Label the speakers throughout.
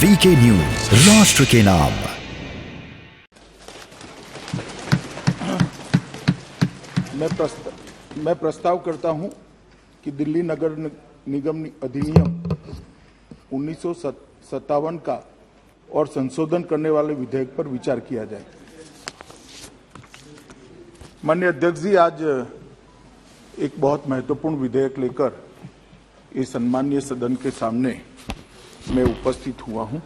Speaker 1: VK news, राष्ट्र के नाम।
Speaker 2: मैं प्रस्ताव करता हूं कि दिल्ली नगर निगम अधिनियम 1957 का और संशोधन करने वाले विधेयक पर विचार किया जाए। माननीय अध्यक्ष जी, आज एक बहुत महत्वपूर्ण विधेयक लेकर इस सम्मानीय सदन के सामने मैं उपस्थित हुआ हूं।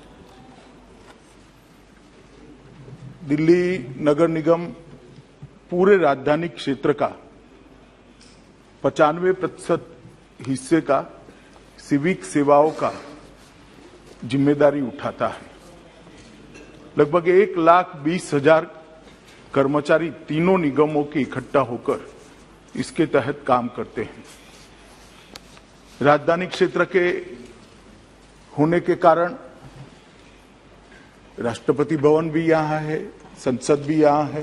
Speaker 2: दिल्ली नगर निगम पूरे राजधानी क्षेत्र का 95% हिस्से का सिविक सेवाओं का जिम्मेदारी उठाता है। लगभग 1,20,000 कर्मचारी तीनों निगमों के इकट्ठा होकर इसके तहत काम करते हैं। राजधानी क्षेत्र के होने के कारण राष्ट्रपति भवन भी यहां है, संसद भी यहां है,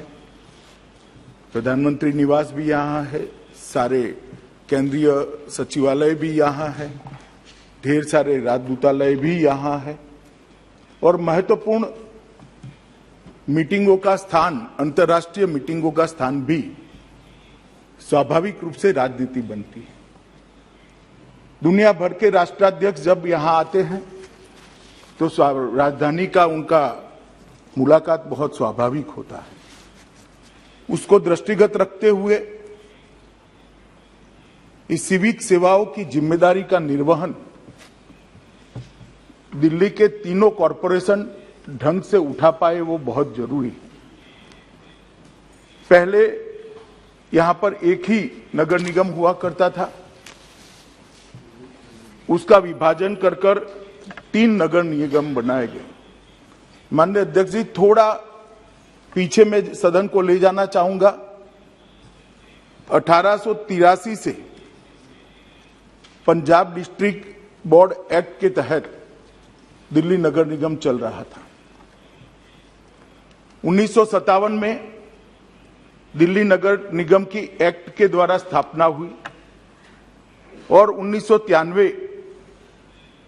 Speaker 2: प्रधानमंत्री निवास भी यहां है, सारे केंद्रीय सचिवालय भी यहां है, ढेर सारे राजदूतालय भी यहां है और महत्वपूर्ण मीटिंगों का स्थान, अंतर्राष्ट्रीय मीटिंगों का स्थान भी स्वाभाविक रूप से राजनीति बनती है। दुनिया भर के राष्ट्राध्यक्ष जब यहां आते हैं तो राजधानी का उनका मुलाकात बहुत स्वाभाविक होता है। उसको दृष्टिगत रखते हुए इस सिविक सेवाओं की जिम्मेदारी का निर्वहन दिल्ली के तीनों कॉरपोरेशन ढंग से उठा पाए, वो बहुत जरूरी है। पहले यहां पर एक ही नगर निगम हुआ करता था, उसका विभाजन कर 3 नगर निगम बनाए गए। माननीय अध्यक्ष जी, थोड़ा पीछे में सदन को ले जाना चाहूंगा। 1883 से पंजाब डिस्ट्रिक्ट बोर्ड एक्ट के तहत दिल्ली नगर निगम चल रहा था। 1957 में दिल्ली नगर निगम की एक्ट के द्वारा स्थापना हुई और 1993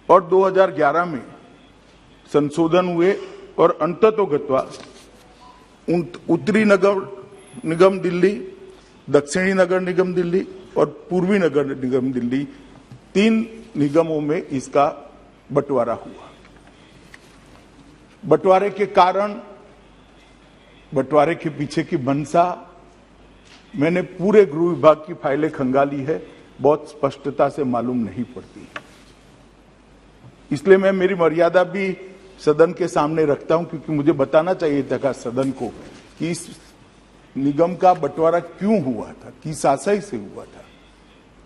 Speaker 2: और 2011 में संशोधन हुए और अंततोगत्वा उत्तरी नगर निगम दिल्ली, दक्षिणी नगर निगम दिल्ली और पूर्वी नगर निगम दिल्ली 3 निगमों में इसका बंटवारा हुआ। बंटवारे के कारण, बंटवारे के पीछे की मंशा मैंने पूरे गृह विभाग की फाइलें खंगाली है, बहुत स्पष्टता से मालूम नहीं पड़ती। इसलिए मैं मेरी मर्यादा भी सदन के सामने रखता हूं, क्योंकि मुझे बताना चाहिए था सदन को कि इस निगम का बंटवारा क्यों हुआ था, किस आशय से हुआ था,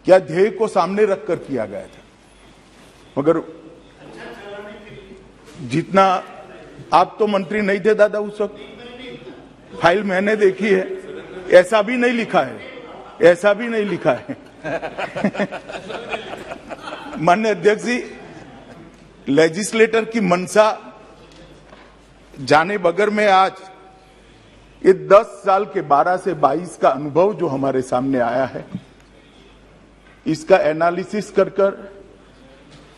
Speaker 2: क्या ध्येय को सामने रखकर किया गया था। मगर जितना, आप तो मंत्री नहीं थे दादा उस वक्त, फाइल मैंने देखी है, ऐसा भी नहीं लिखा है, ऐसा भी नहीं लिखा है। माननीय अध्यक्ष जी, लेजिस्लेटर की मंशा जाने बगैर में आज ये 10 साल के 12 से 22 का अनुभव जो हमारे सामने आया है, इसका एनालिसिस कर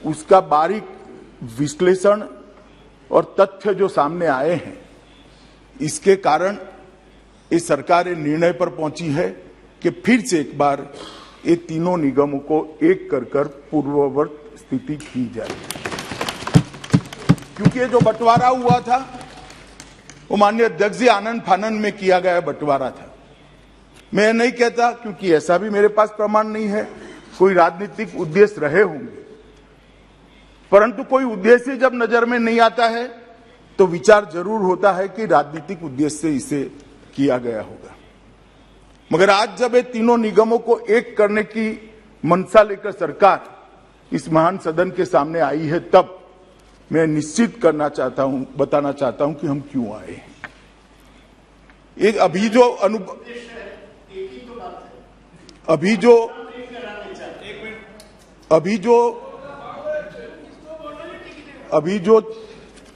Speaker 2: उसका बारीक विश्लेषण और तथ्य जो सामने आए हैं, इसके कारण इस सरकार ये निर्णय पर पहुंची है कि फिर से एक बार ये तीनों निगमों को एक कर पूर्ववत स्थिति की जाए। क्योंकि ये जो बंटवारा हुआ था वो माननीय अध्यक्ष जी आनंद फानंद में किया गया बंटवारा था। मैं नहीं कहता, क्योंकि ऐसा भी मेरे पास प्रमाण नहीं है, कोई राजनीतिक उद्देश्य रहे होंगे, परंतु कोई उद्देश्य जब नजर में नहीं आता है तो विचार जरूर होता है कि राजनीतिक उद्देश्य से इसे किया गया होगा। मगर आज जब ये तीनों निगमों को एक करने की मंशा लेकर सरकार इस महान सदन के सामने आई है, तब मैं निश्चित करना चाहता हूं, बताना चाहता हूं कि हम क्यों आए। एक अभी जो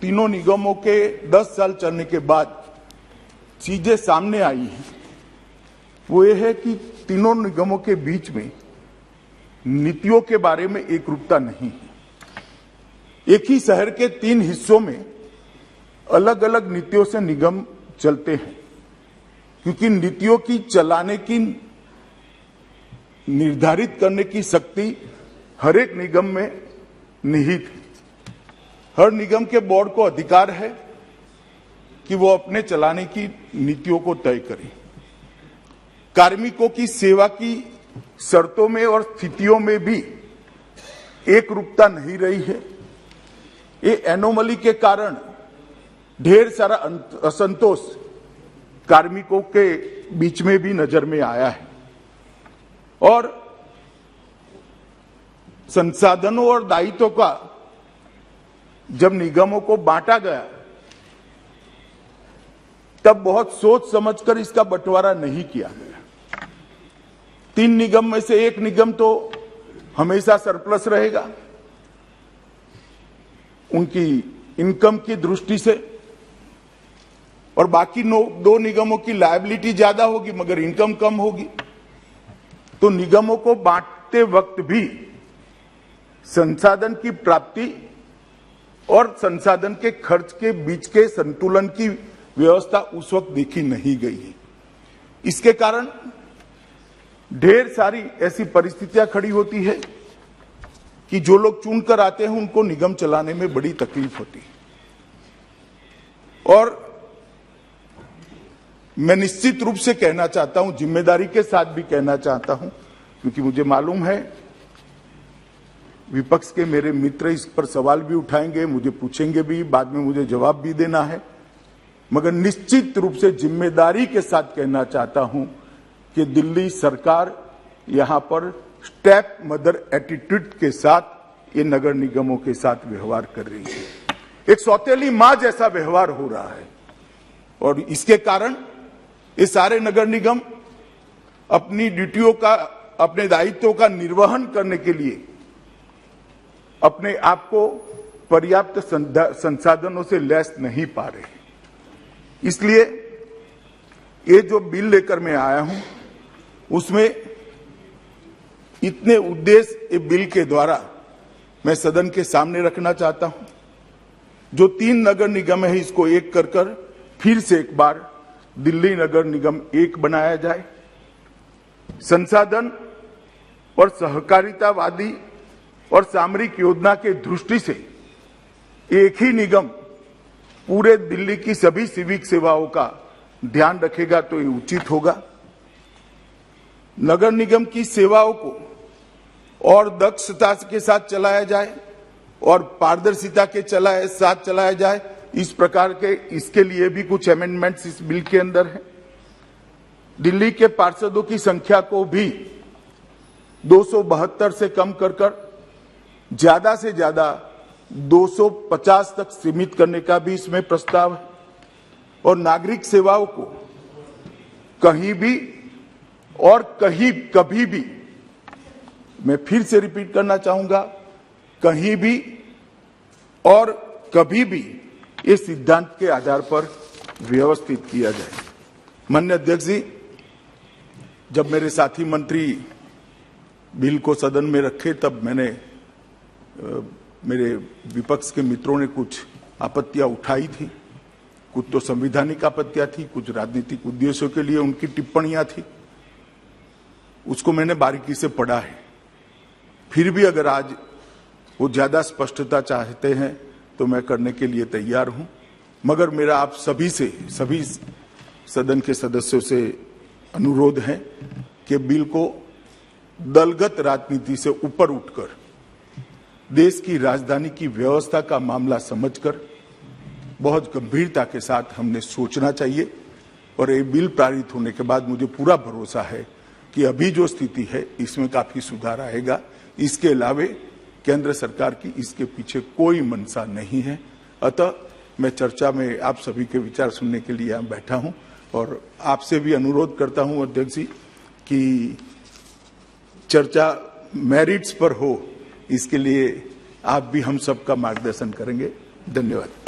Speaker 2: तीनों निगमों के 10 साल चलने के बाद चीजें सामने आई हैं, वो ये है कि तीनों निगमों के बीच में नीतियों के बारे में एकरूपता नहीं है। एक ही शहर के 3 हिस्सों में अलग अलग नीतियों से निगम चलते हैं, क्योंकि नीतियों की चलाने की, निर्धारित करने की शक्ति हर एक निगम में निहित है। हर निगम के बोर्ड को अधिकार है कि वो अपने चलाने की नीतियों को तय करे। कार्मिकों की सेवा की शर्तों में और स्थितियों में भी एक रूपता नहीं रही है। ये एनोमली के कारण ढेर सारा असंतोष कार्मिकों के बीच में भी नजर में आया है और संसाधनों और दायित्वों का जब निगमों को बांटा गया तब बहुत सोच समझकर इसका बंटवारा नहीं किया गया। 3 निगम में से एक निगम तो हमेशा सरप्लस रहेगा उनकी इनकम की दृष्टि से, और बाकी 2 निगमों की लायबिलिटी ज्यादा होगी मगर इनकम कम होगी। तो निगमों को बांटते वक्त भी संसाधन की प्राप्ति और संसाधन के खर्च के बीच के संतुलन की व्यवस्था उस वक्त देखी नहीं गई है। इसके कारण ढेर सारी ऐसी परिस्थितियां खड़ी होती है कि जो लोग चुनकर आते हैं उनको निगम चलाने में बड़ी तकलीफ होती है। और मैं निश्चित रूप से कहना चाहता हूं, जिम्मेदारी के साथ भी कहना चाहता हूं, क्योंकि मुझे मालूम है विपक्ष के मेरे मित्र इस पर सवाल भी उठाएंगे, मुझे पूछेंगे भी, बाद में मुझे जवाब भी देना है, मगर निश्चित रूप से जिम्मेदारी के साथ कहना चाहता हूं कि दिल्ली सरकार यहां पर स्टेप मदर एटीट्यूड के साथ ये नगर निगमों के साथ व्यवहार कर रही है। एक सौतेली मां जैसा व्यवहार हो रहा है और इसके कारण ये सारे नगर निगम अपनी ड्यूटियों का, अपने दायित्वों का निर्वहन करने के लिए अपने आप को पर्याप्त संसाधनों से लैस नहीं पा रहे। इसलिए ये जो बिल लेकर मैं आया हूं उसमें इतने उद्देश्य ये बिल के द्वारा मैं सदन के सामने रखना चाहता हूं। जो 3 नगर निगम है इसको एक कर फिर से एक बार दिल्ली नगर निगम एक बनाया जाए। संसाधन और सहकारितावादी और सामरिक योजना के दृष्टि से एक ही निगम पूरे दिल्ली की सभी सिविक सेवाओं का ध्यान रखेगा तो ये उचित होगा। नगर निगम की सेवाओं को और दक्षता के साथ चलाया जाए और पारदर्शिता के साथ चलाया जाए, इस प्रकार के इसके लिए भी कुछ अमेंडमेंट्स इस बिल के अंदर है। दिल्ली के पार्षदों की संख्या को भी 272 से कम कर ज्यादा से ज्यादा 250 तक सीमित करने का भी इसमें प्रस्ताव है। और नागरिक सेवाओं को कहीं भी और कभी भी, मैं फिर से रिपीट करना चाहूंगा, कहीं भी और कभी भी इस सिद्धांत के आधार पर व्यवस्थित किया जाए। माननीय अध्यक्ष जी, जब मेरे साथी मंत्री बिल को सदन में रखे तब मेरे विपक्ष के मित्रों ने कुछ आपत्तियां उठाई थी। कुछ तो संवैधानिक आपत्तियां थी, कुछ राजनीतिक उद्देश्यों के लिए उनकी टिप्पणियां थी। उसको मैंने बारीकी से पढ़ा है। फिर भी अगर आज वो ज्यादा स्पष्टता चाहते हैं तो मैं करने के लिए तैयार हूं, मगर मेरा आप सभी सदन के सदस्यों से अनुरोध है कि बिल को दलगत राजनीति से ऊपर उठकर देश की राजधानी की व्यवस्था का मामला समझकर बहुत गंभीरता के साथ हमने सोचना चाहिए। और ये बिल पारित होने के बाद मुझे पूरा भरोसा है कि अभी जो स्थिति है इसमें काफी सुधार आएगा। इसके अलावे केंद्र सरकार की इसके पीछे कोई मंशा नहीं है। अतः मैं चर्चा में आप सभी के विचार सुनने के लिए यहाँ बैठा हूँ और आपसे भी अनुरोध करता हूँ अध्यक्ष जी कि चर्चा मेरिट्स पर हो, इसके लिए आप भी हम सबका मार्गदर्शन करेंगे। धन्यवाद।